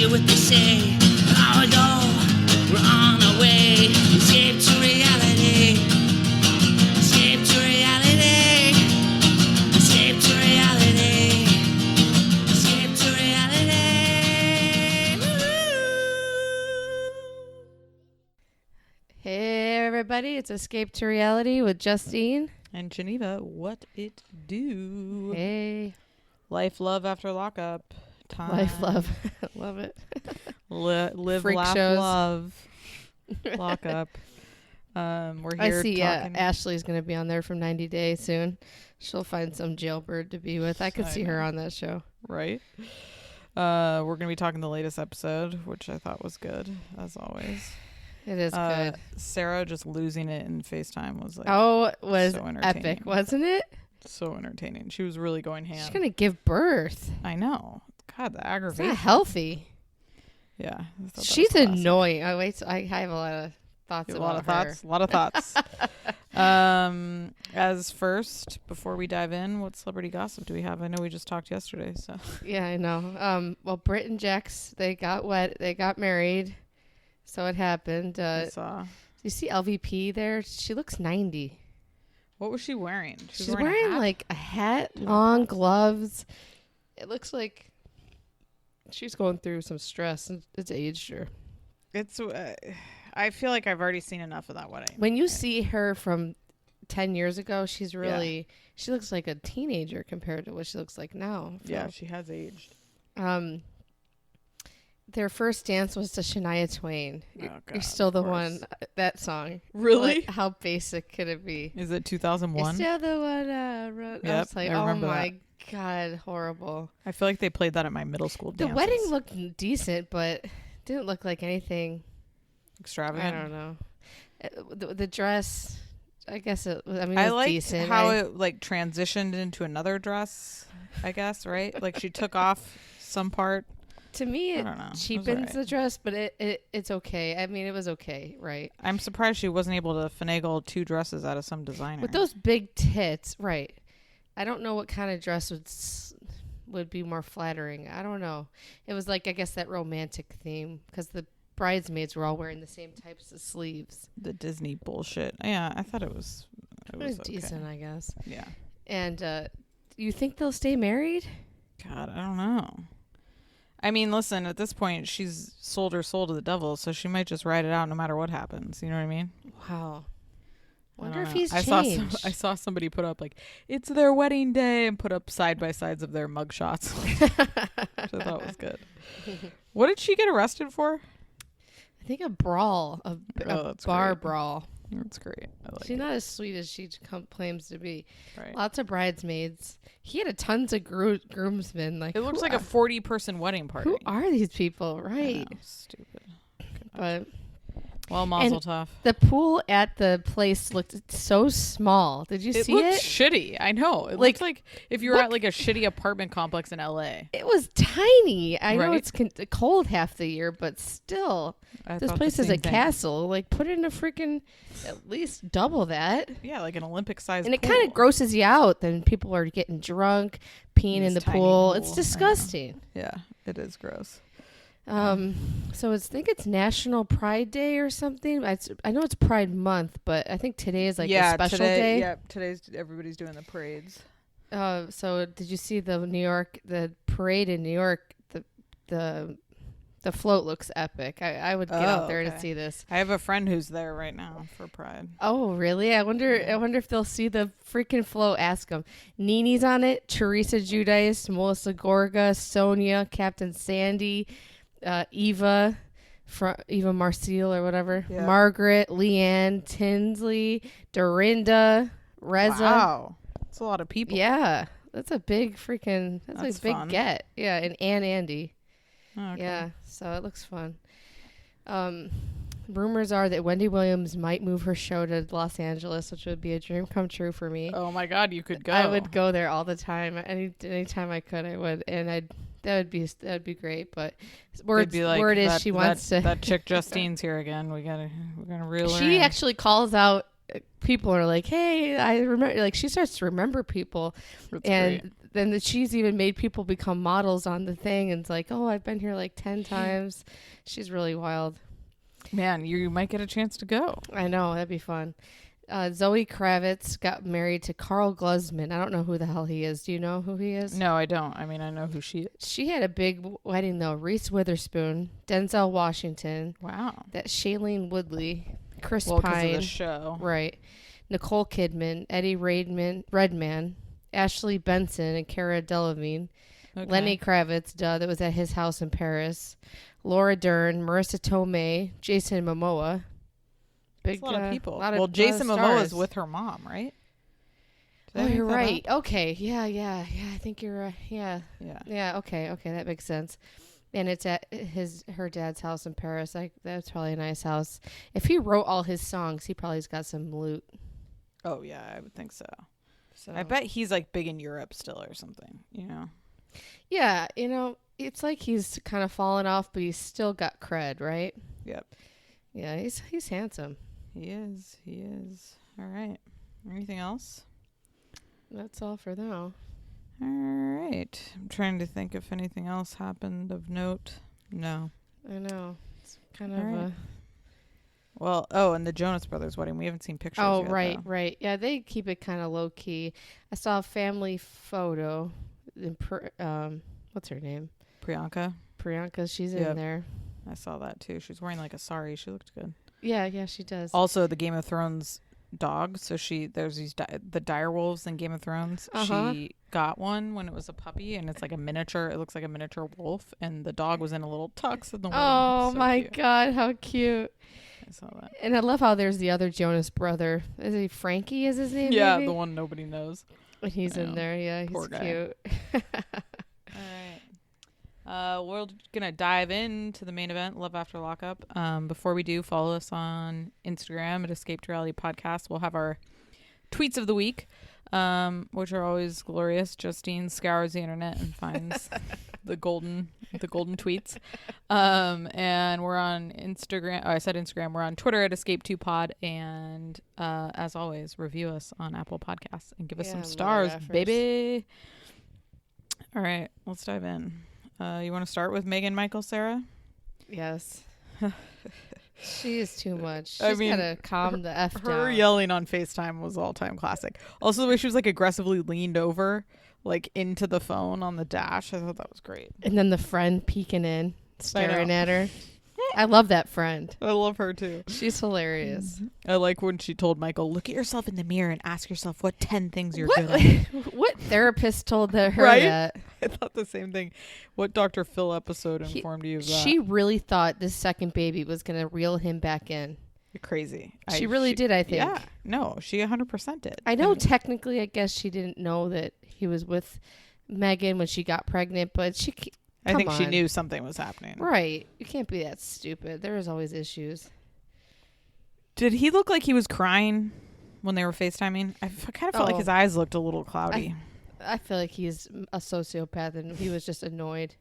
hear what they say. Long ago, we're on our way. Escape to reality. Escape to reality. Escape to reality. Escape to reality. Woo! Hey everybody, it's Escape to Reality with Justine. And Geneva, what it do? Hey. Life, love after lockup. Time. Life, love. Love it. Live, Freak laugh, shows. love. Lockup. We're I here see, talking. Ashley's going to be on there from 90 Days soon. She'll find some jailbird to be with. I could see her on that show. Right. We're going to be talking the latest episode, which I thought was good, as always. It is good. Sarah just losing it in FaceTime was like, it was so entertaining. epic, wasn't it? So entertaining. She was really going ham. She's going to give birth. I know. God, the It's aggravation. not healthy. Yeah. I thought that was She's classic. annoying. Oh, wait, so I have a lot of thoughts A about lot of her. thoughts. A lot of thoughts. As first, before we dive in, what celebrity gossip do we have? I know we just talked yesterday, so Yeah, I know. Well, Britt and Jax, they got married. So it happened. I saw. You see LVP there? She looks 90. What was she wearing? She's wearing like a hat, long gloves. It looks like she's going through some stress. It's aged her. It's. I feel like I've already seen enough of that wedding. When you see her from 10 years ago, she's really she looks like a teenager compared to what she looks like now. So, Yeah, she has aged. Their first dance was to Shania Twain. Oh, God, You're still the of course. one. That song. Really? Like, how basic could it be? Is it You're 2001? still the one. I Yep, was like, I remember oh my God, horrible. I feel like they played that at my middle school The dances. wedding looked decent, but didn't look like anything. Extravagant. I don't know. The dress, I guess it was I liked decent. how it like transitioned into another dress. I guess right. Like she took off some part. To me, I it don't know. It was cheapens alright. the dress, but it's okay. I mean, it was okay, right? I'm surprised she wasn't able to finagle 2 dresses out of some designer. With those big tits, right? I don't know what kind of dress would be more flattering. I don't know. It was like, I guess, that romantic theme because the bridesmaids were all wearing the same types of sleeves. The Disney bullshit. Yeah, I thought it was. It was okay. decent, I guess. Yeah. And you think they'll stay married? God, I don't know. I mean, listen. At this point, she's sold her soul to the devil, so she might just ride it out no matter what happens. You know what I mean? Wow. I Wonder don't if know. he's I changed. saw somebody put up like it's their wedding day and put up side by sides of their mugshots, which I thought was good. What did she get arrested for? I think a brawl, a that's bar great. brawl. That's great. I like She's it. not as sweet as she claims to be. Right. Lots of bridesmaids. He had tons of groomsmen. Like It looks who like a are- 40-person wedding party. Who are these people? I Right. know, stupid. But Well, Mazel Tov. the pool at the place looked so small. Did you It see looked it? shitty. I know. It Like, looks like if you were at like a shitty apartment complex in LA. It was tiny. I know Right? it's cold half the year, but still, I this thought the place is a same thing. castle. Like, put in a freaking at least double that. Yeah, like an Olympic-sized And it pool. kind of grosses you out. Then people are getting drunk, peeing in the This tiny pool. pool. It's I know. disgusting. Yeah, it is gross. So I think it's National Pride Day or something. I know it's Pride Month, but I think today is like a special day. Yeah, today's everybody's doing the parades. So did you see the parade in New York? The float looks epic. I would get out there to okay. see this. I have a friend who's there right now for Pride. Oh, really? I wonder if they'll see the freaking float. Ask them. Nini's on it. Teresa Giudice, Melissa Gorga, Sonia, Captain Sandy, Eva Marcille or whatever. Yeah. Margaret, Leanne, Tinsley, Dorinda, Reza. Wow, that's a lot of people. Yeah, that's a big freaking. That's That's a big fun. get. Yeah, and Andy. Oh, okay. Yeah, so it looks fun. Rumors are that Wendy Williams might move her show to Los Angeles, which would be a dream come true for me. Oh my God, you could go. I would go there all the time. Anytime I could, I would, and that would be great. But word is she wants to. That chick Justine's here again. We're gonna reel her She in. actually calls out people are like, hey, I remember, like she starts to remember people. That's And great. then she's even made people become models on the thing. And it's like, oh, I've been here like 10 times. She's really wild. Man, you might get a chance to go. I know. That'd be fun. Zoe Kravitz got married to Carl Glusman. I don't know who the hell he is. Do you know who he is? No, I don't. I mean, I know who she is. She had a big wedding, though. Reese Witherspoon, Denzel Washington, Wow. that Shailene Woodley, Chris Well, because of Pine. the show. Right. Nicole Kidman, Eddie Redmayne, Ashley Benson, and Cara Delevingne. Okay. Lenny Kravitz, that was at his house in Paris. Laura Dern, Marissa Tomei, Jason Momoa. That's a lot of people. Lot of Well, Jason Momoa stars. is with her mom, right? Did I Oh, make you're that right. up? Okay. Yeah. I think you're right. Yeah. Yeah. Okay. That makes sense. And it's at her dad's house in Paris. Like that's probably a nice house. If he wrote all his songs, he probably's got some loot. Oh, yeah, I would think so. So I bet he's like big in Europe still or something, you know? Yeah, it's like he's kind of fallen off, but he's still got cred, right? Yep. Yeah, he's handsome. He is. All right. Anything else? That's all for now. All right. I'm trying to think if anything else happened of note. No. I know. It's kind All of right. a... Well, and the Jonas Brothers wedding. We haven't seen pictures Oh, yet, right, though. right. Yeah, they keep it kind of low key. I saw a family photo. What's her name? Priyanka. Priyanka. She's Yep. in there. I saw that too. She's wearing like a sari. She looked good. Yeah, she does. Also, the Game of Thrones dog. So there's these the dire wolves in Game of Thrones. Uh-huh. She got one when it was a puppy, and it's like a miniature. It looks like a miniature wolf, and the dog was in a little tux in the wedding. Oh So my cute. God, how cute! I saw that. And I love how there's the other Jonas brother. Is he Frankie? Is his name? Yeah, maybe? the one nobody knows. And he's I in know. there. Yeah, Poor he's guy. cute. All right. We're gonna dive into the main event, Love After Lockup. Before we do, follow us on Instagram at Escape to Reality Podcast. We'll have our tweets of the week, which are always glorious. Justine scours the internet and finds the golden tweets. And we're on Instagram. Oh, I said Instagram. We're on Twitter at Escape2Pod. And as always, review us on Apple Podcasts and give us some Mother stars, effers. baby. All right, let's dive in. You want to start with Meghan Michael, Sarah? Yes. She is too much. She's I mean, gotta calm the F Her down. yelling on FaceTime was all-time classic. Also, the way she was like aggressively leaned over, like into the phone on the dash. I thought that was great. And then the friend peeking in, staring know. at her. I love that friend. I love her too. She's hilarious. I like when she told Michael, "Look at yourself in the mirror and ask yourself what 10 things you're What, good at." what therapist told her Right? that? I thought the same thing. What Dr. Phil episode He- informed you of that? She really thought this second baby was gonna reel him back in. You're crazy. She really did, I think. Yeah. No, she 100% did. I know And technically, I guess she didn't know that he was with Megan when she got pregnant, but I think come she on. knew something was happening. Right. You can't be that stupid. There is always issues. Did he look like he was crying when they were FaceTiming? I kind of felt like Oh. his eyes looked a little cloudy. I feel like he's a sociopath and he was just annoyed.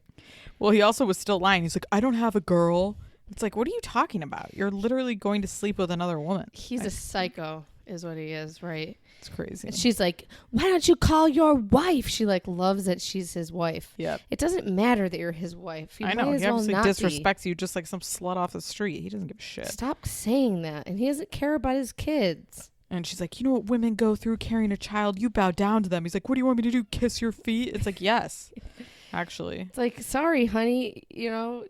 Well, he also was still lying. He's like, "I don't have a girl." It's like, what are you talking about? You're literally going to sleep with another woman. He's a psycho is what he is, right? It's crazy. And she's like, why don't you call your wife? She like loves that she's his wife. Yep. It doesn't matter that you're his wife. You I know. might as He well obviously not disrespects you just like some slut off the street. He doesn't give a be. shit. Stop saying that. And he doesn't care about his kids. And she's like, "You know what women go through carrying a child? You bow down to them." He's like, "What do you want me to do? Kiss your feet?" It's like, yes, actually. It's like, sorry, honey, you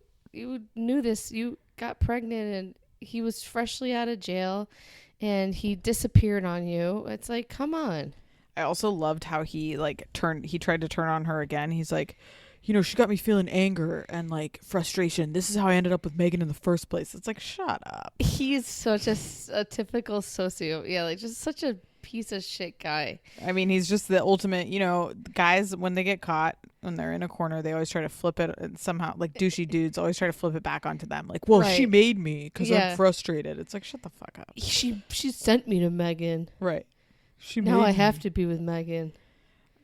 knew this. You got pregnant and he was freshly out of jail and he disappeared on you. It's like, come on. I also loved how he tried to turn on her again. He's like, "She got me feeling anger and like frustration. This is how I ended up with Megan in the first place." It's like, shut up. He's such a typical socio. Yeah, like just such a piece of shit guy. I mean, he's just the ultimate, guys, when they get caught, when they're in a corner, they always try to flip it and somehow, like douchey dudes always try to flip it back onto them. Like, well, she Right. made me because Yeah. I'm frustrated. It's like, shut the fuck up. She sent me to Megan. Right. She Now made I me. have to be with Megan.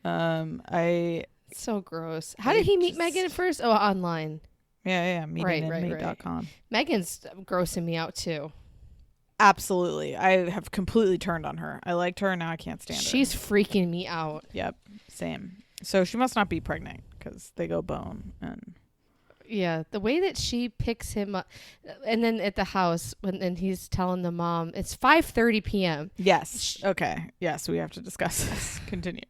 I So gross. How did he meet just- Megan first? Oh, online. meeting Right. inmate.com. Megan's grossing me out too. Absolutely. I have completely turned on her. I liked her, and now I can't stand her. She's freaking me out. Yep, same. So she must not be pregnant because they go bone. And Yeah, the way that she picks him up, and then at the house and he's telling the mom it's 5:30 p.m. yes, okay, yes, we have to discuss this. Continue.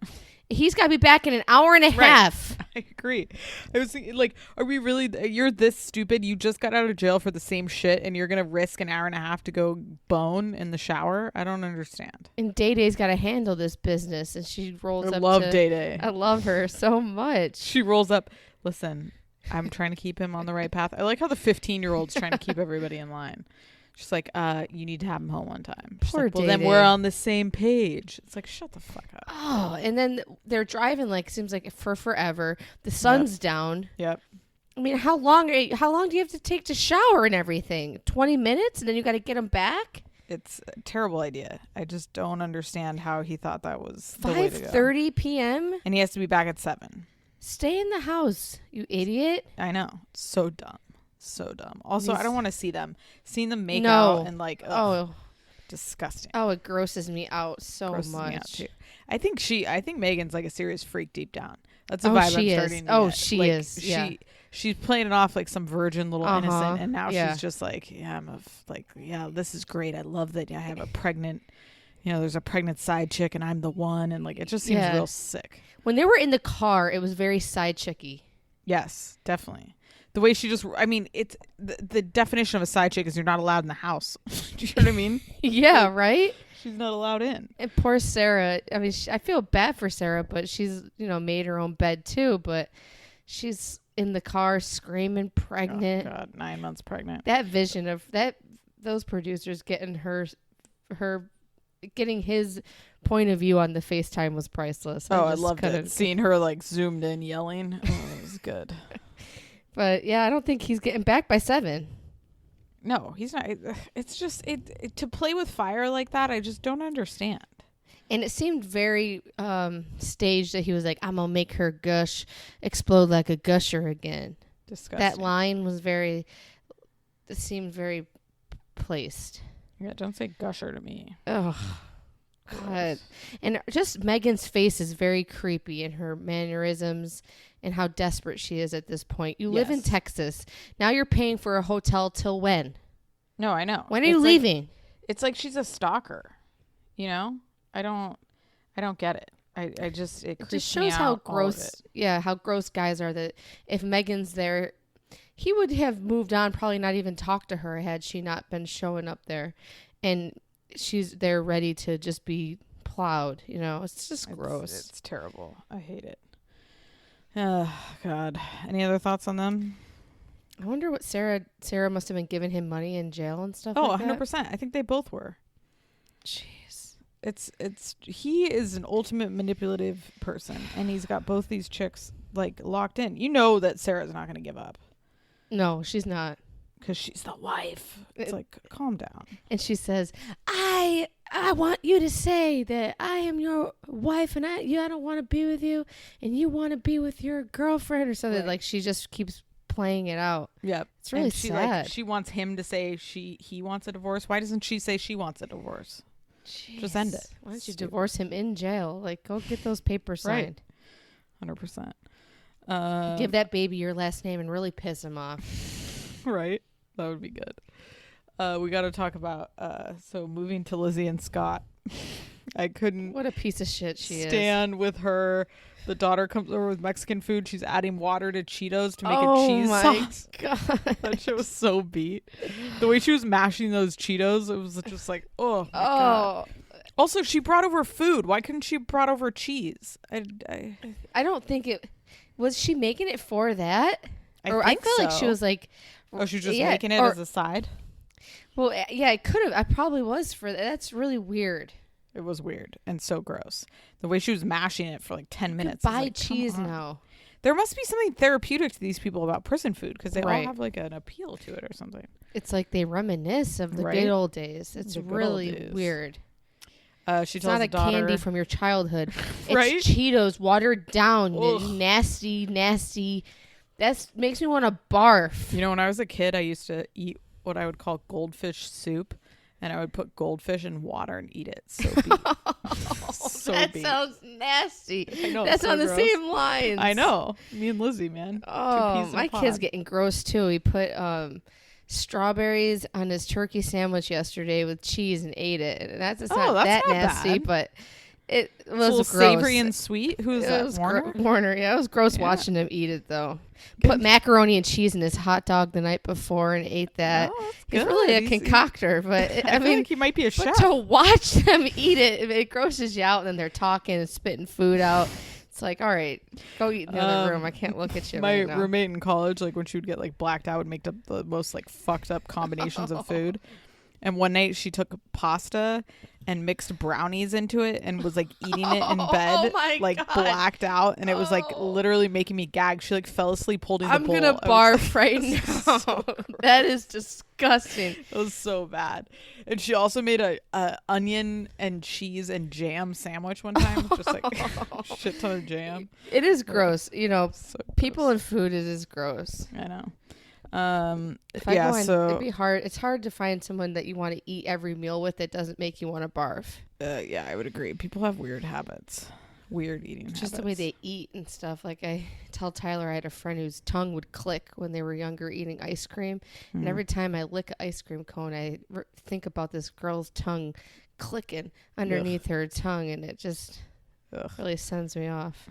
He's got to be back in an hour and a half. I agree. I was thinking, like, are we really? You're this stupid. You just got out of jail for the same shit, and you're gonna risk an hour and a half to go bone in the shower? I don't understand. And Day Day's got to handle this business, and she rolls up. I love Day Day. I love her so much. She rolls up. Listen, I'm trying to keep him on the right path. I like how the 15-year-old's trying to keep everybody in line. She's like, you need to have him home one time. She's Poor like, well, then Day-Day. we're on the same page. It's like, shut the fuck up. Oh, and then they're driving like seems like for forever. The sun's down. Yep. I mean, how long do you have to take to shower and everything? 20 minutes, and then you got to get them back. It's a terrible idea. I just don't understand how he thought that was the way to go. 5:30 p.m. And he has to be back at 7. Stay in the house, you idiot. I know. So dumb. So dumb. Also, I don't want to see them. Seeing them make No. out and like, ugh, Oh, disgusting. oh, it grosses me out so Grosses me out, much. too. I think Megan's like a serious freak deep down. That's a Oh, vibe I'm she is. starting to Oh, get. she Like, is. Yeah. She's playing it off like some virgin little innocent, and now Yeah. she's just like, yeah, this is great. I love that I have a pregnant, there's a pregnant side chick, and I'm the one, and like it just seems Yeah. real sick. When they were in the car, it was very side chicky. Yes, definitely. The way she just, I mean, it's the definition of a side chick is you're not allowed in the house. Do you know what I mean? Yeah, right? She's not allowed in. And poor Sarah. I mean, I feel bad for Sarah, but she's, made her own bed too. But she's in the car screaming pregnant. Oh, God, 9 months pregnant. That vision of those producers getting getting his point of view on the FaceTime was priceless. I loved it. Seeing her like zoomed in yelling. Oh, it was good. But yeah, I don't think he's getting back by 7. No, he's not. It's just to play with fire like that. I just don't understand. And it seemed very staged that he was like, I'm going to make her explode like a gusher again. Disgusting. That line was it seemed very placed. Yeah, don't say gusher to me. Oh, God. And just Megan's face is very creepy in her mannerisms and how desperate she is at this point. You live in Yes. Texas. Now you're paying for a hotel till when? No, I know. When are you leaving? It's like she's a stalker. I don't get it. It just Just shows how gross, how gross guys are. That if Megan's there, he would have moved on, probably not even talked to her had she not been showing up there, and she's there ready to just be plowed. It's just gross. It's terrible. I hate it. Oh, God. Any other thoughts on them? I wonder what Sarah must have been giving him money in jail and stuff. Oh, like 100%. I think they both were. Jeez. He is an ultimate manipulative person, and he's got both these chicks like locked in. You know that Sarah's not going to give up No, she's not. because she's the wife. It's like, calm down. And she says, I want you to say that I am your wife, and I don't want to be with you, and you want to be with your girlfriend or something. Right. Like she just keeps playing it out. Yep. It's really and she sad. she wants him to say he wants a divorce. Why doesn't she say she wants a divorce? Just end it. Why don't you Stupid. divorce him in jail? Like, go get those papers Right. signed. 100%. Give that baby your last name and really piss him off. Right. That would be good. We got to talk about so moving to Lizzie and Scott. I couldn't What a piece of shit she is. stand with her. The daughter comes over with Mexican food. She's adding water to Cheetos to make a Oh cheese my sauce. God. That shit was so beat. The way she was mashing those Cheetos, it was just like, oh my God. Also, she brought over food. Why couldn't she brought over cheese? I don't think it was she making it for that. I Or think I feel like so. she was like, Oh, she was just yeah, making it or- as a side? well, yeah, it could have. I probably was for that. That's really weird. It was weird and so gross. The way she was mashing it for like 10 minutes. Buy is like, come cheese on. now. There must be something therapeutic to these people about prison food because they all Right. have like an appeal to it or something. It's like they reminisce of the Right? good old days. It's The good old really days. weird. She It's tells not the a daughter, candy from your childhood. It's Right? Cheetos watered down. Ugh. Nasty. That makes me want to barf. You know, when I was a kid, I used to eat what I would call goldfish soup. and I would put goldfish in water and eat it. So beat. So that beat. sounds nasty. I know. That's it's so on the gross. same lines. I know. Me and Lizzie, man. Oh, Two peas in my a pod. kid's getting gross too. He put strawberries on his turkey sandwich yesterday with cheese and ate it. And that's Oh, not that's that not nasty, bad. but it It's a was little gross. savory and sweet. Who's It that? was Warner? Warner, yeah. It was gross Yeah. watching him eat it, though. Put macaroni and cheese in his hot dog the night before and ate that. Oh, that's He's good. really a He's- concoctor, but I I feel mean, like he might be a but chef. to watch them eat it, it grosses you out. And then they're talking and spitting food out. It's like, all right, go eat in the other room. I can't look at you My right now. roommate in college, like when she would get like blacked out, would make up the most like fucked up combinations of food. And one night she took pasta and mixed brownies into it and was like eating it in bed, my like God. blacked out, and it was like Oh. literally making me gag. She like fell asleep holding I'm the bowl. gonna I was- barf right now. That is disgusting. It was so bad. And she also made a onion and cheese and jam sandwich one time, just like shit ton of jam. It is gross. You know, So people gross. and food, it is gross. I know. If I Yeah, go on, so it'd be hard. It's hard to find someone that you want to eat every meal with that doesn't make you want to barf. yeah, I would agree. People have weird habits, weird eating habits. Just the way they eat and stuff. Like I tell Tyler, I had a friend whose tongue would click when they were younger eating ice cream. And every time I lick an ice cream cone, I think about this girl's tongue clicking underneath her tongue, and it just really sends me off.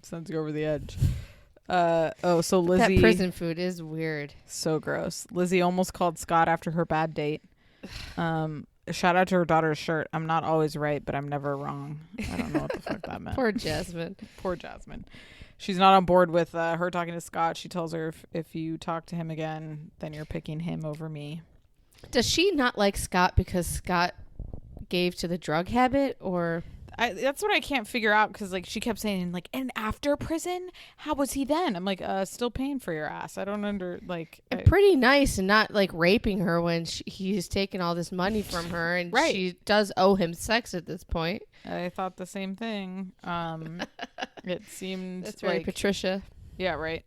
sends you over the edge. So Lizzie, That prison food is weird. so gross. Lizzie almost called Scott after her bad date. Shout out to her daughter's shirt. I'm not always right, but I'm never wrong. I don't know what the fuck that meant. Poor Jasmine. Poor Jasmine. She's not on board with her talking to Scott. She tells her if you talk to him again, then you're picking him over me. Does she not like Scott because Scott gave to the drug habit, or That's what I can't figure out, because like she kept saying like, and after prison, how was he then? I'm like, still paying for your ass. I don't pretty nice and not like raping her when he's taking all this money from her, and Right. she does owe him sex at this point. I thought the same thing. It seemed That's very like Patricia. yeah, right.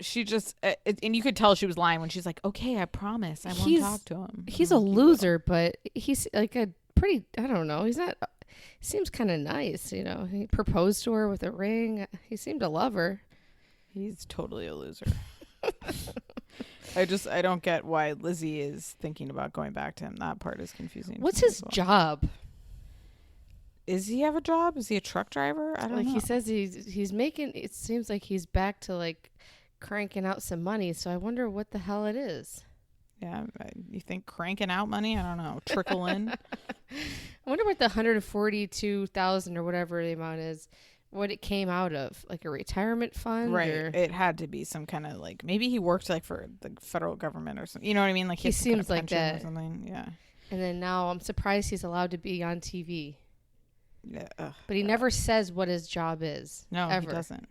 She just and you could tell she was lying when she's like, okay, I promise I won't talk to him. He's I'm a like, "You will." loser, but he's like a pretty. I don't know. He's not. He seems kind of nice, you know. He proposed to her with a ring. He seemed to love her. He's totally a loser. I don't get why Lizzie is thinking about going back to him. That part is confusing. to What's me his as well. job? Is he have a job? Is he a truck driver? I don't Like know. he says he's making. It seems like he's back to like cranking out some money. So I wonder what the hell it is. Yeah, you think cranking out money? I don't know. Trickle in. I wonder what the 142,000 or whatever the amount is. What it came out of, like a retirement fund, Right. Or? It had to be some kind of like, maybe he worked like for the federal government or something. You know what I mean? Like He had some kind seems of like pension that. or something. Yeah. And then now I'm surprised he's allowed to be on TV, Yeah. but he never says what his job is. No, ever. he doesn't.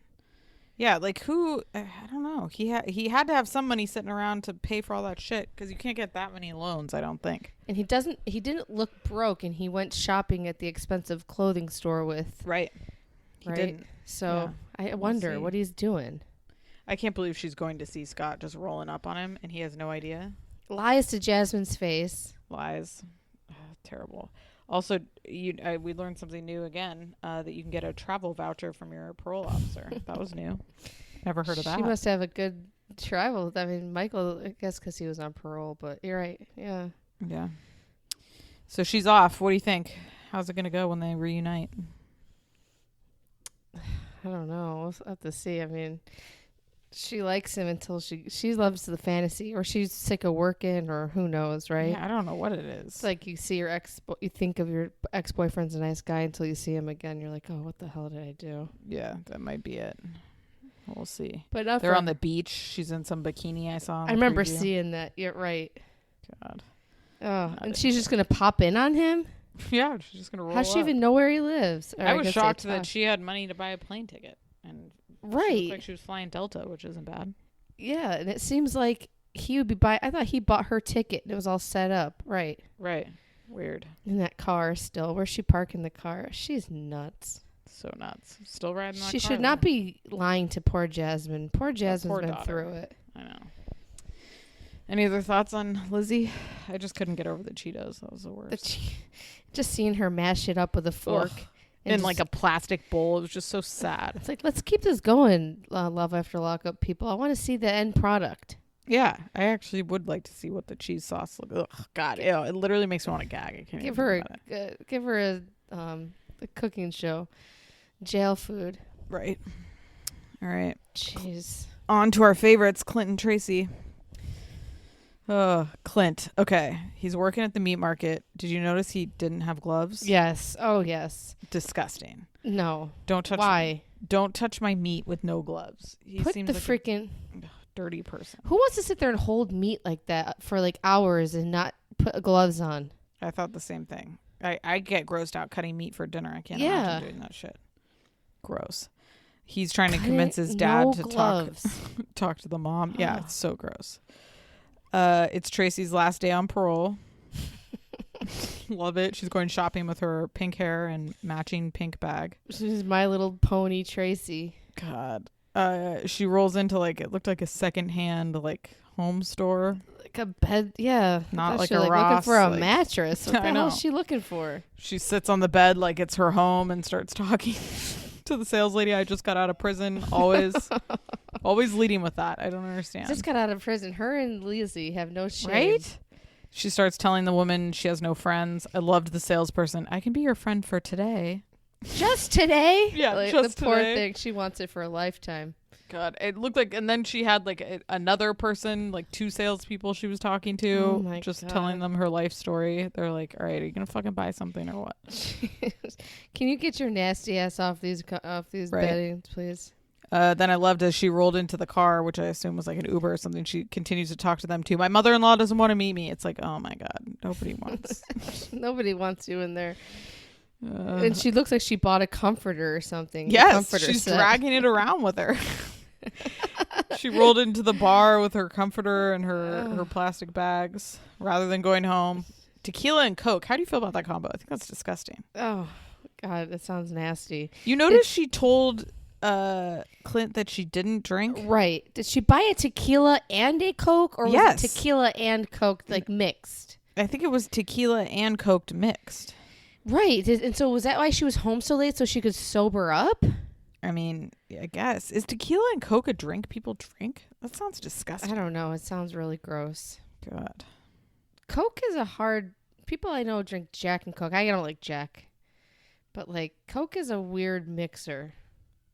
Yeah, like who? I don't know. He had to have some money sitting around to pay for all that shit, because you can't get that many loans. I don't think. And he didn't look broke, and he went shopping at the expensive clothing store with. Right. He Right? didn't. So I wonder see. what he's doing. I can't believe she's going to see Scott just rolling up on him, and he has no idea. Lies to Jasmine's face. Lies. Terrible. Also, we learned something new again, that you can get a travel voucher from your parole officer. That was new. Never heard of that. She must have a good travel. I mean, Michael, I guess because he was on parole, but you're right. Yeah. Yeah. So she's off. What do you think? How's it going to go when they reunite? I don't know. We'll have to see. I mean, she likes him until she loves the fantasy, or she's sick of working, or who knows, right? Yeah, I don't know what it is. It's like you see your you think of your ex-boyfriend's a nice guy until you see him again. You're like, oh, what the hell did I do? Yeah, that might be it. We'll see. But They're on the beach. She's in some bikini I saw. I remember seeing that. You're right. God. Oh, Not and it. she's just gonna pop in on him. Yeah, she's just gonna roll. How's she up. even know where he lives? Or I was guess they shocked that talk. she had money to buy a plane ticket, and she Right. looked like she was flying Delta, which isn't bad. Yeah, and it seems like he would be I thought he bought her ticket. It was all set up, right? Right. Weird. In that car still. Where's she parking the car? She's nuts. So nuts. Still riding that She car, should not though. be lying to poor Jasmine. Poor Jasmine's poor been daughter. through it. I know. Any other thoughts on Lizzie? I just couldn't get over the Cheetos. That was the worst. Just seeing her mash it up with a fork. Ugh. And In just- like a plastic bowl. It was just so sad. It's like, let's keep this going, Love After Lockup people. I want to see the end product. Yeah, I actually would like to see what the cheese sauce look. Ugh, God, ew, it literally makes me want to gag. I can't Give even her think about it. give her a cooking show. Jail food. Right. All right. Jeez. On to our favorites, Clint and Tracy. Clint. Okay. He's working at the meat market. Did you notice he didn't have gloves? Yes. Oh, yes. Disgusting. No. Don't touch. Why? Don't touch my meat with no gloves. He Put seems the like freaking... a dirty person. Who wants to sit there and hold meat like that for like hours and not put gloves on? I thought the same thing. I get grossed out cutting meat for dinner. I can't Yeah. imagine doing that shit. Gross. He's trying to Cut convince it, his dad no to gloves. talk to the mom. Yeah, it's so gross. It's Tracy's last day on parole. Love it. She's going shopping with her pink hair and matching pink bag. She's My Little Pony Tracy. God. She rolls into like it looked like a secondhand like home store. Like a bed, yeah. Not I thought like she a was, looking Ross, for a like- mattress. What I the hell know. is she looking for? She sits on the bed like it's her home and starts talking to the sales lady. I just got out of prison. Always leading with that. I don't understand. Just got out of prison. Her and Lizzie have no shame. Right? She starts telling the woman she has no friends. I loved the salesperson. I can be your friend for today. Just today? Yeah, Like, just the poor today. thing. She wants it for a lifetime. God, it looked like, and then she had like another person, like two salespeople she was talking to, Oh my just God. telling them her life story. They're like, all right, are you going to fucking buy something or what? Can you get your nasty ass off these Right. beddings, please? Then I loved as she rolled into the car, which I assume was like an Uber or something. She continues to talk to them too. My mother-in-law doesn't want to meet me. It's like, oh my God, nobody wants. Nobody wants you in there. Uh, And she looks like she bought a comforter or something. A yes, comforter she's set. dragging it around with her. She rolled into the bar with her comforter and her plastic bags rather than going home. Tequila and Coke. How do you feel about that combo? I think that's disgusting. Oh, God, that sounds nasty. You notice she told Clint that she didn't drink? Right. Did she buy a tequila and a Coke? Or was Yes. it tequila and Coke, like, mixed? I think it was tequila and Coke mixed. Right. And so was that why she was home so late, so she could sober up? I mean, I guess. Is tequila and Coke a drink people drink? That sounds I disgusting. don't know. It sounds really gross. God. Coke is a hard... People I know drink Jack and Coke. I don't like Jack. But, like, Coke is a weird mixer.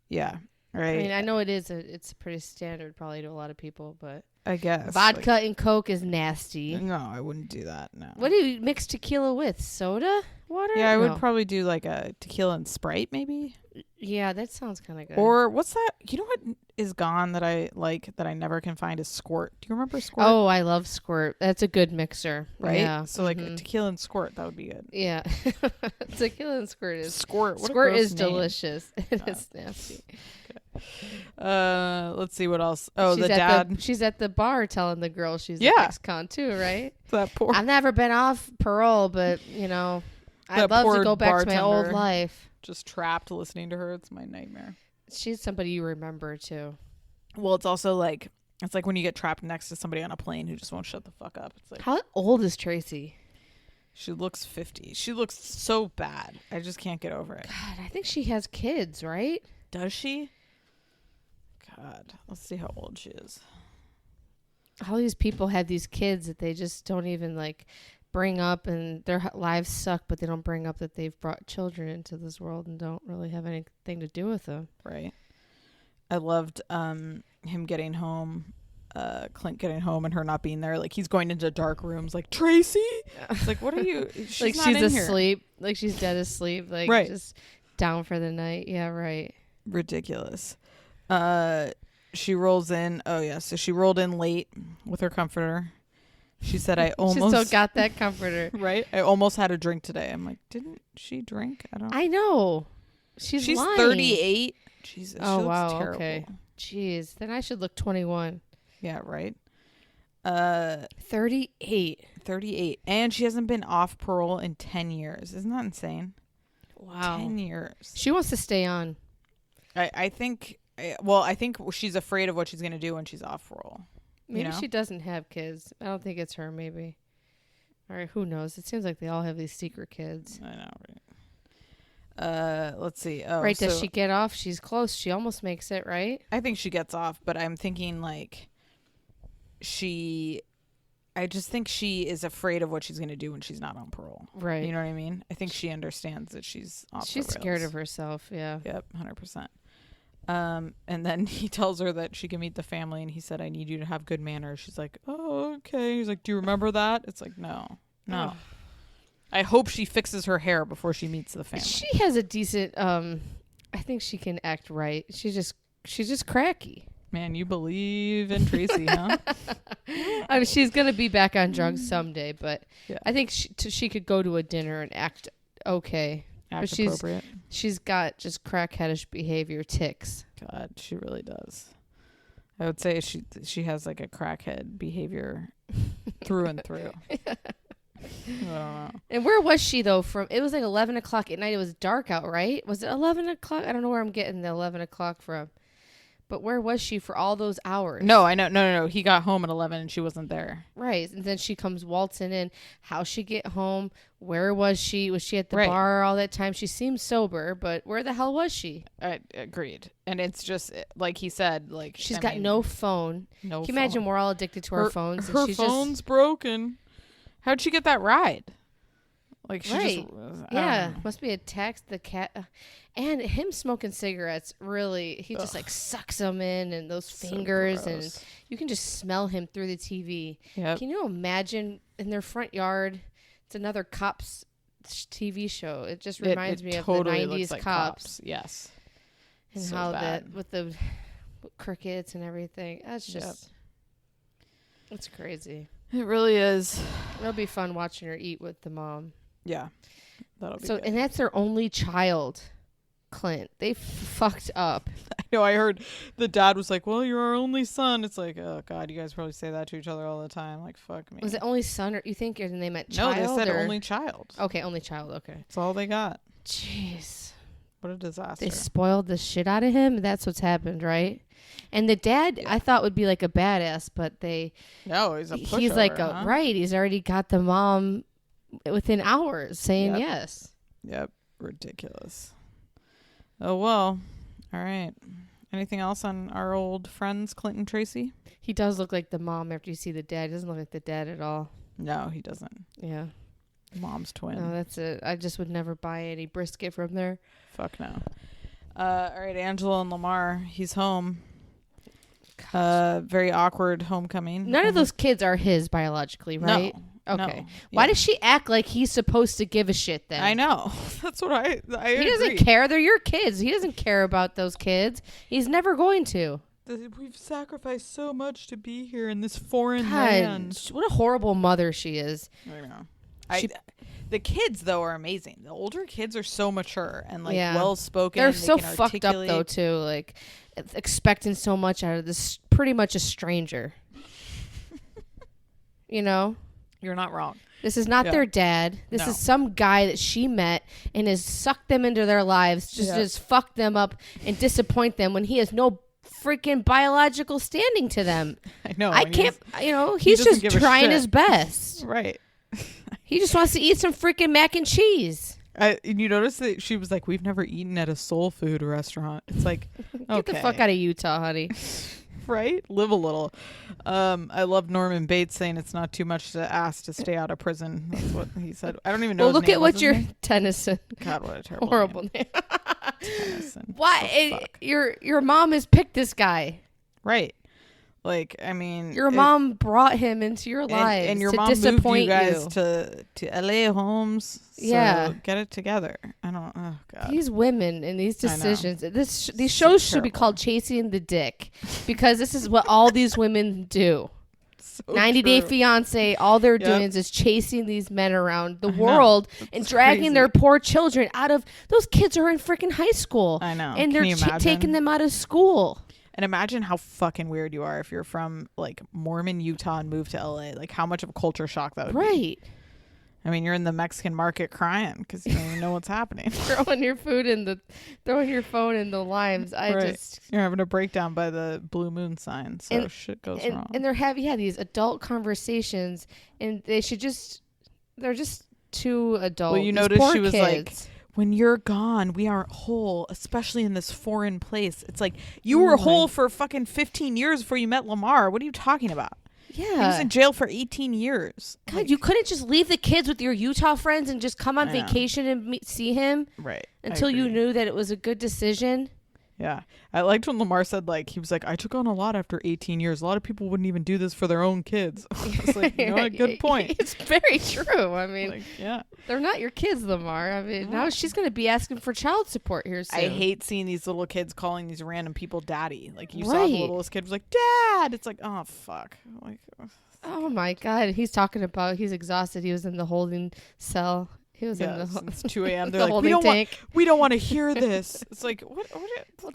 Yeah. Right. I mean, I know it's pretty standard probably to a lot of people, but I guess. vodka and Coke is nasty. Like, no, I wouldn't do that. No. What do you mix tequila with? Soda? Water? Yeah, I No. would probably do like a tequila and Sprite maybe. Yeah, that sounds kind of good. Or what's that? You know what is gone that I like that I never can find is Squirt. Do you remember Squirt? Oh, I love Squirt. That's a good mixer. right. Yeah. So like mhm. tequila and Squirt, that would be good. Yeah. Tequila and Squirt is Squirt. What a Squirt gross is name. delicious. It's nasty. Let's see what else. Oh, she's the at dad. she's at the bar telling the girl she's Yeah. an ex-con too, right? That poor. I've never been off parole, but That I'd love poor to go back to my old bartender. life. Just trapped listening to her. It's my nightmare. She's somebody you remember too. Well, it's also like it's like when you get trapped next to somebody on a plane who just won't shut the fuck up. It's like How old is Tracy? she looks 50. She looks so bad. I just can't get over it. God, I think she has kids, right? Does she? God, let's see how old she is. All these people have these kids that they just don't even like bring up, and their lives suck, but they don't bring up that they've brought children into this world and don't really have anything to do with them. Right. I loved him getting home, Clint getting home and her not being there. Like he's going into dark rooms like, Tracy? It's like, what are you? She's like not she's in here. asleep, like she's dead asleep, like Right. just down for the night. Yeah, right. Ridiculous. She rolls in. Oh yeah. So she rolled in late with her comforter. She said, I She almost still got that comforter. right. I almost had a drink today. I'm like, didn't she drink? I don't. I know. She's lying. 38. Jesus. Oh, she looks wow, terrible. okay. Jeez, then I should look 21. Yeah. Right. 38. 38, and she hasn't been off parole in 10 years. Isn't that insane? Wow. 10 years. She wants to stay on. I think. Well, I think she's afraid of what she's gonna do when she's off parole. Maybe you know? she doesn't have kids. I don't think it's her, maybe. All right, who knows? It seems like they all have these secret kids. I know, right? Let's see. Oh, Right, does so she get off? She's close. She almost makes it, right? I think she gets off, but I'm thinking like I just think she is afraid of what she's going to do when she's not on parole. Right. You know what I mean? I think she understands that she's off She's the rails. scared of herself, yeah. Yep, 100%. And then he tells her that she can meet the family, and he said, I need you to have good manners. She's like, oh, okay. He's like, do you remember that? It's like, no. Ugh. I hope she fixes her hair before she meets the family. She has a decent, I think she can act right. She's just cracky. Man, you believe in Tracy, huh? I mean, she's going to be back on drugs someday, but Yeah. I think she could go to a dinner and act okay. Act But appropriate. She's got just crackheadish behavior tics. God, she really does. I would say she has like a crackhead behavior through and through. I don't know. And where was she, though? It was like 11 o'clock at night. It was dark out, right? Was it 11 o'clock? I don't know where I'm getting the 11 o'clock from. But where was she for all those hours? No, I know. No. He got home at 11 and she wasn't there. Right. And then she comes waltzing in. How'd she get home? Where was she? Was she at the Right. bar all that time? She seemed sober, but where the hell was she? I agreed. And it's just like he said, like She's got no phone. no. Can you imagine we're all addicted to our phones? Her she's phone's broken. How'd she get that ride? Like she Right. just Yeah, must be a text. The cat, and him smoking cigarettes. Really, he just like sucks them in, and those So fingers, and gross. you can just smell him through the TV. Yep. Can you imagine in their front yard? It's another cops TV show. It just reminds me totally of the looks '90s like cops, Yes. and So how bad. that with the crickets and everything. That's Yep. just, it's crazy. It really is. It'll be fun watching her eat with the mom. Yeah. That'll be So, good. and that's their only child, Clint. They fucked up. I know, I heard the dad was like, well, you're our only son. It's like, oh God, you guys probably say that to each other all the time. Like, fuck me. Was it only son, or you think they meant No, child? they said or? only child. Okay, only child. Okay. That's all they got. Jeez. What a disaster. They spoiled the shit out of him. That's what's happened, right? And the dad, I thought would be like a badass, but No, he's a pushover, he's like huh? right. He's already got the mom within hours saying Yep. yes. Yep. Ridiculous. Oh, well. All right. Anything else on our old friends, Clinton Tracy? He does look like the mom after you see the dad. He doesn't look like the dad at all. No, he doesn't. Yeah. Mom's twin. No, that's it. I just would never buy any brisket from there. Fuck no. All right, Angela and Lamar. He's home. Very awkward homecoming. None of those kids are his biologically, right? No. Okay. No. Why Yeah. does she act like he's supposed to give a shit then? I know. That's what I He agree. doesn't care. They're your kids. He doesn't care about those kids. He's never going to. We've sacrificed so much to be here in this foreign God, land. what a horrible mother she is. I know. She- The kids though are amazing. The older kids are so mature and like Yeah. well spoken. They're They so can fucked up though articulate. too. Like expecting so much out of this pretty much a stranger. You know? You're not wrong. This is not Yeah. their dad. This No. is some guy that she met and has sucked them into their lives, just fuck them up and disappoint them when he has no freaking biological standing to them. I know. I and can't, he's doesn't just give a trying shit. his best. Right. He just wants to eat some freaking mac and cheese. You notice that she was like, "We've never eaten at a soul food restaurant." It's like, okay, Get the fuck out of Utah, honey. right? Live a little. I love Norman Bates saying it's not too much to ask to stay out of prison. That's what he said. I don't even know. Well, his look name. at What's what his your name? Tennyson. God, what a terrible Horrible name. name. Tennyson. Why? What the fuck? Your mom has picked this guy. Right. Like, I mean, Your mom brought him into your lives and your to mom moved disappoint you guys to LA homes. So Yeah. get it together. I don't. Oh God. These women and these I know. decisions. These So shows should be terrible. called Chasing the Dick, because this is what all these women do. So 90 Day true. Fiance. All they're Yep. doing is chasing these men around the I know. world and It's dragging crazy. their poor children out of. Those kids are in freaking high school. I know. And Can they're you imagine? taking them out of school. And imagine how fucking weird you are if you're from like Mormon, Utah, and moved to LA. Like how much of a culture shock that would be. Right. I mean, you're in the Mexican market crying because you don't even know what's happening. throwing your phone in the limes. You're having a breakdown by the blue moon sign, so shit goes wrong. And they're having these adult conversations, and they're just too adult. Well, you notice she was like, when you're gone, we aren't whole, especially in this foreign place. It's like, you were whole for fucking 15 years before you met Lamar. What are you talking about? Yeah. He was in jail for 18 years. God, like, you couldn't just leave the kids with your Utah friends and just come on vacation and see him? Right. Until you knew that it was a good decision? Yeah. I liked when Lamar said, like, he was like, I took on a lot after 18 years. A lot of people wouldn't even do this for their own kids. I was like, you know what? Good point. It's very true. I mean, like, yeah. They're not your kids, Lamar. I mean, now she's going to be asking for child support here soon. I hate seeing these little kids calling these random people daddy. Like, you saw the littlest kid was like, Dad. It's like, oh, fuck. Like, oh, my God. He's talking about he's exhausted. He was in the holding cell. He was in it's 2 a.m. They're the like, we don't want to hear this. It's like, what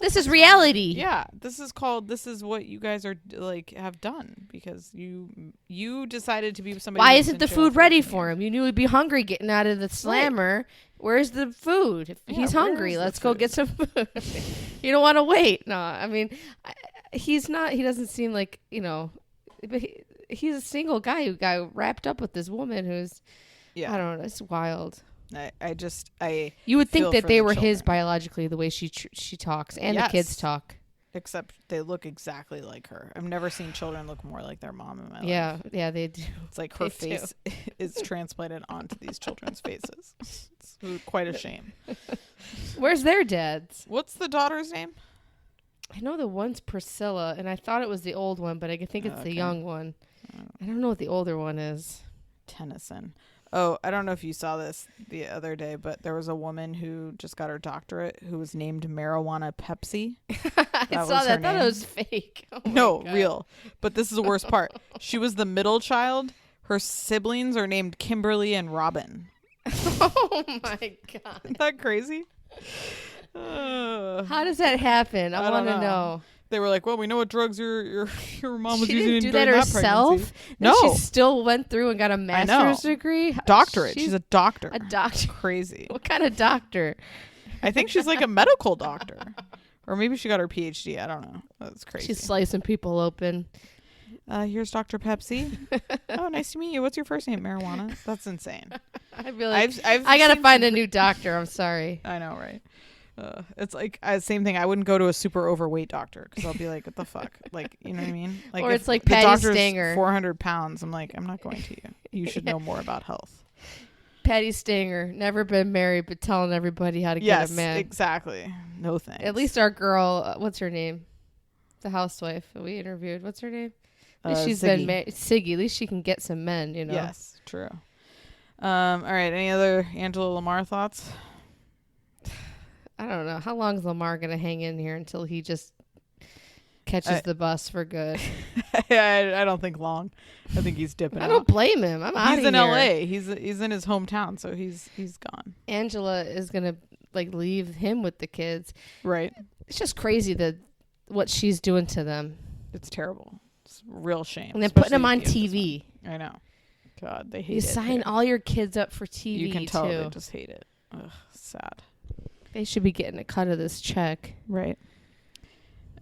this is reality. Yeah, this is what you guys are like have done because you decided to be somebody. Why isn't the food ready for him? You knew he'd be hungry getting out of the slammer. Right. Where's the food? If he's hungry, let's go get some food. You don't want to wait. No, I mean, he's not. He doesn't seem like, but he's a single guy who got wrapped up with this woman who's. Yeah. I don't know. It's wild. You would think that they were his biologically, the way she talks and the kids talk. Except they look exactly like her. I've never seen children look more like their mom in my life. Yeah, they do. It's like her face is transplanted onto these children's faces. It's quite a shame. Where's their dads? What's the daughter's name? I know the one's Priscilla, and I thought it was the old one, but I think it's the young one. I don't know what the older one is. Tennyson. Oh, I don't know if you saw this the other day, but there was a woman who just got her doctorate who was named Marijuana Pepsi. I saw that. I thought it was fake. Oh no, real. But this is the worst part. She was the middle child. Her siblings are named Kimberly and Robin. Oh, my God. Isn't that crazy? How does that happen? I want to know. They were like, well, we know what drugs your mom was using. She didn't do that herself? No. She still went through and got a master's degree? Doctorate. She's a doctor. A doctor. Crazy. What kind of doctor? I think she's like a medical doctor. Or maybe she got her PhD. I don't know. That's crazy. She's slicing people open. Here's Dr. Pepsi. Oh, nice to meet you. What's your first name? Marijuana. That's insane. I got to find a new doctor. I'm sorry. I know, right? It's like same thing. I wouldn't go to a super overweight doctor because I'll be like, what the fuck? Like, you know what I mean? Like, or it's like Patty Stanger. 400 pounds. I'm like, I'm not going to you. You should know more about health. Patty Stanger, never been married, but telling everybody how to get a man. Yes, exactly. No thanks. At least our girl, what's her name? The housewife that we interviewed. What's her name? She's been married. Siggy. At least she can get some men, Yes, true. All right. Any other Angela Lamar thoughts? I don't know. How long is Lamar going to hang in here until he just catches the bus for good? I don't think long. I think he's dipping out. I don't blame him. I'm out of here. He's in LA. He's in his hometown, so he's gone. Angela is going to leave him with the kids. Right. It's just crazy what she's doing to them. It's terrible. It's a real shame. And then putting them on TV. I know. God, they hate it. You sign all your kids up for TV, you can tell they just hate it. Ugh, sad. They should be getting a cut of this check. Right.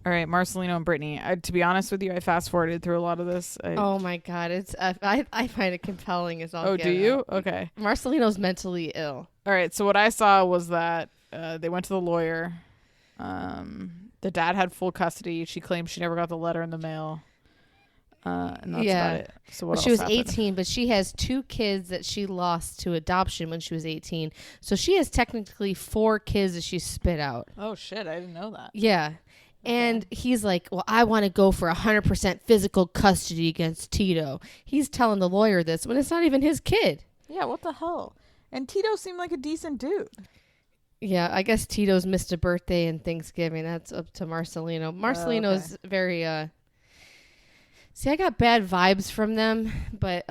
All right, Marcelino and Brittany. To be honest with you, I fast forwarded through a lot of this. Oh my God, it's I find it compelling as all. Oh, do you? Okay. Marcelino's mentally ill. All right. So what I saw was that they went to the lawyer. The dad had full custody. She claimed she never got the letter in the mail. And that's about it. So what else she was happened? 18, but she has 2 kids that she lost to adoption when she was 18. So she has technically 4 kids that she spit out. Oh shit, I didn't know that. Yeah. And he's like, well, I want to go for 100% physical custody against Tito. He's telling the lawyer this when it's not even his kid. Yeah, what the hell? And Tito seemed like a decent dude. Yeah, I guess Tito's missed a birthday and Thanksgiving. That's up to Marcelino. Marcelino's very... See, I got bad vibes from them, but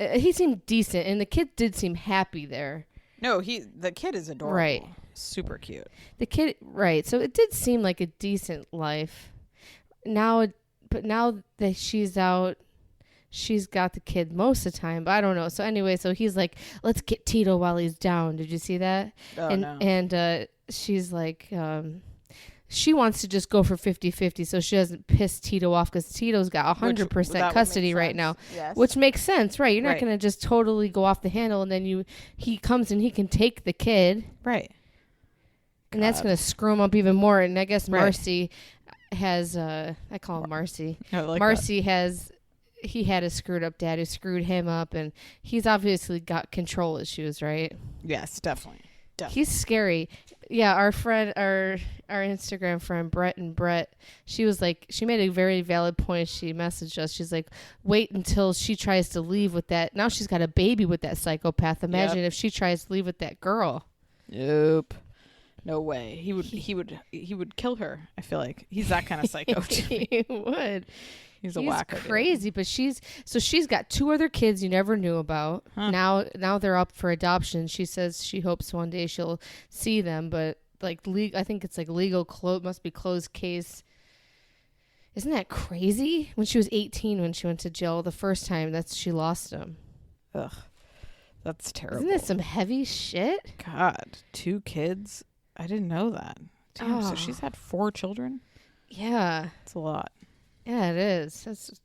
he seemed decent, and the kid did seem happy there. No, the kid is adorable. Right. Super cute. The kid, right. So it did seem like a decent life. But now that she's out, she's got the kid most of the time, but I don't know. So anyway, so he's like, let's get Tito while he's down. Did you see that? Oh, and no. and she's like, she wants to just go for 50-50 so she doesn't piss Tito off, because Tito's got 100% custody right now. Yes. Which makes sense, right? You're not Right. going to just totally go off the handle, and then he comes and he can take the kid. Right. And that's going to screw him up even more. And I guess Right. Marcy has, I call him Marcy. I like Marcy he had a screwed up dad who screwed him up, and he's obviously got control issues, right? that. Yes, definitely. He's scary. Yeah, our friend, our Instagram friend, Brett, she was like, she made a very valid point. She messaged us. She's like, wait until she tries to leave with that. Now she's got a baby with that psychopath. Imagine if she tries to leave with that girl. Nope. No way. He would kill her. I feel like he's that kind of psycho. He would. He's a He's wacko. crazy, but she's got 2 other kids you never knew about. Huh. Now they're up for adoption. She says she hopes one day she'll see them, but like I think it's like legal must be closed case. Isn't that crazy? When she was 18, when she went to jail the first time, she lost him. Ugh, that's terrible. Isn't that some heavy shit? God, 2 kids. I didn't know that. Damn, so Oh. she's had 4 children. Yeah. That's a lot. Yeah, it is. That's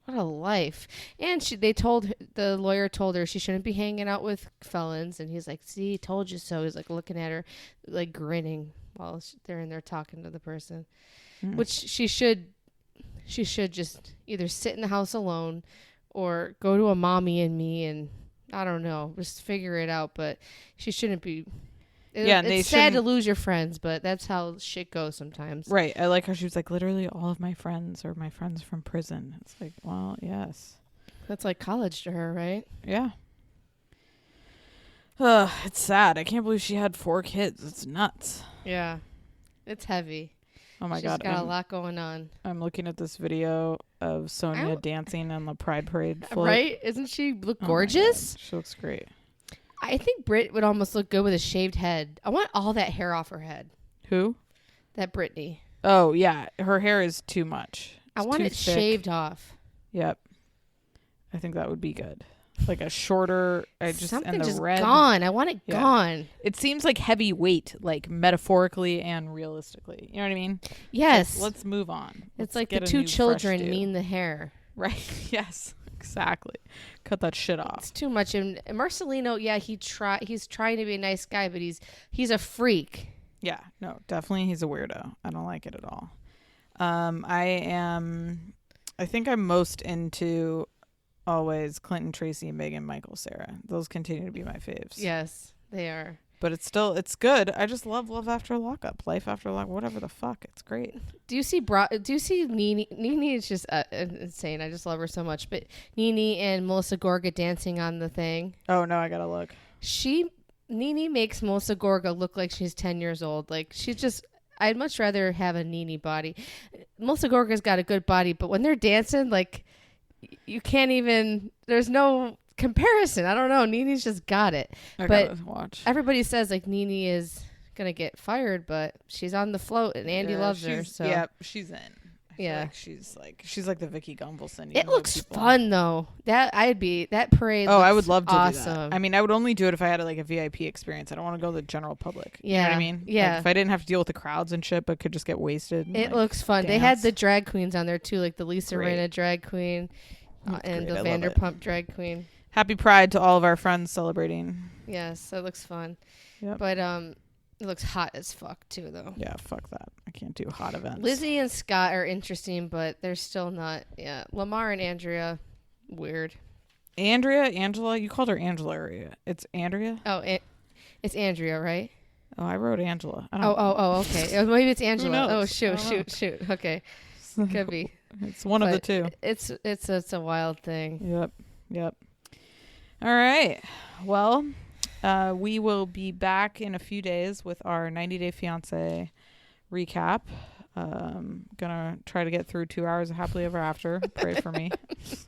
what a life. And the lawyer told her she shouldn't be hanging out with felons. And he's like, see, told you so. He's like looking at her, like grinning while they're in there talking to the person, which she should just either sit in the house alone or go to a mommy and me. And I don't know, just figure it out. But she shouldn't be. It's sad to lose your friends, but that's how shit goes sometimes. Right. I like how she was like, literally all of my friends are my friends from prison. It's like, well, yes. That's like college to her, right? Yeah. It's sad. I can't believe she had 4 kids. It's nuts. Yeah. It's heavy. Oh my She's God. got a lot going on. I'm looking at this video of Sonia dancing on the Pride Parade float. Right? Isn't she look Oh my gorgeous? God, she looks great. I think Brit would almost look good with a shaved head. I want all that hair off her head. Who? That Brittany. Oh, yeah. Her hair is too much. I want it shaved off. Yep. I think that would be good. Like a shorter, Something and the just red. gone. I want it Yeah. gone. It seems like heavy weight, like metaphorically and realistically. You know what I mean? Yes. Let's move on. It's Let's like the get a 2 new, children fresh do. mean the hair. Right. Yes. Exactly. Cut that shit off. It's too much. And Marcelino, yeah, he's trying to be a nice guy, but he's a freak. Yeah. No, definitely he's a weirdo. I don't like it at all. I think I'm most into always Clinton, Tracy, Megan, Michael, Sarah. Those continue to be my faves. Yes, they are. But it's good. I just love Love After Lockup, Life After Lockup, whatever the fuck. It's great. Do you see Nene? Nene is just insane. I just love her so much. But Nene and Melissa Gorga dancing on the thing. Oh no, I gotta look. Nene makes Melissa Gorga look like she's 10 years old. Like she's just. I'd much rather have a Nene body. Melissa Gorga's got a good body, but when they're dancing, like you can't even. There's no comparison. I don't know. Nene's just got it. I But gotta watch. everybody says like Nene is gonna get fired, but she's on the float and Andy loves her. So yeah, she's in. I feel Yeah. like she's like the Vicky Gunvalson. it looks fun though. That parade. Oh, looks I would love to awesome. do that. I mean, I would only do it if I had like a VIP experience. I don't want to go to the general public. You know what Yeah, I mean? yeah. Like, if I didn't have to deal with the crowds and shit, but could just get wasted. And, It like, looks fun. They had dance. the drag queens on there too, like the Lisa Great. Rinna drag queen and great. the I love it. Vanderpump drag queen. Happy Pride to all of our friends celebrating. Yes, it looks fun. Yep. But it looks hot as fuck too though. Yeah, fuck that. I can't do hot events. Lizzie and Scott are interesting, but they're still not. Yeah, Lamar and Andrea, weird. Angela, you called her Angela earlier. It's Andrea? Oh, it's Andrea, right? Oh, I wrote Angela. I don't Oh, okay. Maybe it's Angela. Oh, knows? I don't know. shoot. Okay, could be. It's one of the But two. It's a wild thing. Yep. All right. Well, we will be back in a few days with our 90 Day Fiancé recap. Gonna try to get through 2 hours of Happily Ever After. Pray for me.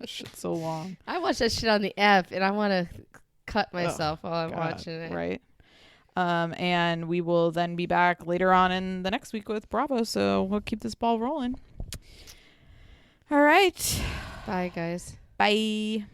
Shit's so long. I watched that shit on the app, and I want to cut myself while I'm God, watching it. Right. And we will then be back later on in the next week with Bravo. So we'll keep this ball rolling. All right. Bye, guys. Bye.